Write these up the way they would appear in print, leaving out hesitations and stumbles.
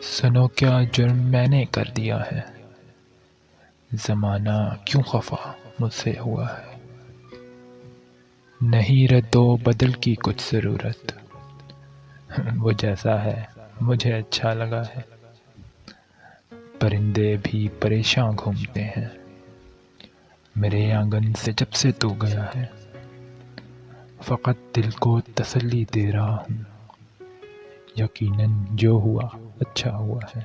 سنو کیا جرم میں نے کر دیا ہے، زمانہ کیوں خفا مجھ سے ہوا ہے۔ نہیں رد و بدل کی کچھ ضرورت، وہ جیسا ہے مجھے اچھا لگا ہے۔ پرندے بھی پریشاں گھومتے ہیں، میرے آنگن سے جب سے تو گیا ہے۔ فقط دل کو تسلی دے رہا ہوں، یقیناً جو ہوا اچھا ہوا ہے۔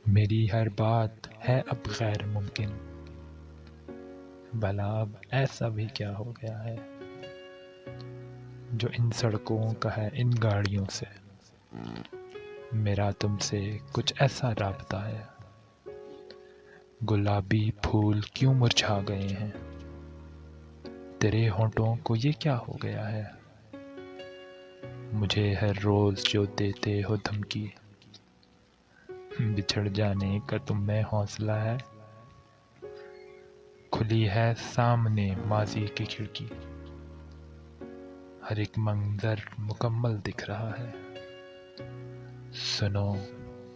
میری ہر بات ہے اب غیر ممکن، بھلا اب ایسا بھی کیا ہو گیا ہے جو ان سڑکوں کا ہے ان گاڑیوں سے۔ میرا تم سے کچھ ایسا رابطہ ہے، گلابی پھول کیوں مرجھا گئے ہیں، تیرے ہونٹوں کو یہ کیا ہو گیا ہے۔ مجھے ہر روز جو دیتے ہو دھمکی، بچھڑ جانے کا تم میں حوصلہ ہے۔ کھلی ہے سامنے ماضی کی کھڑکی، ہر ایک منظر مکمل دکھ رہا ہے۔ سنو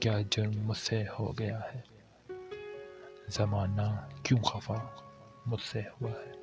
کیا جرم مجھ سے ہو گیا ہے، زمانہ کیوں خفا مجھ سے ہوا ہے۔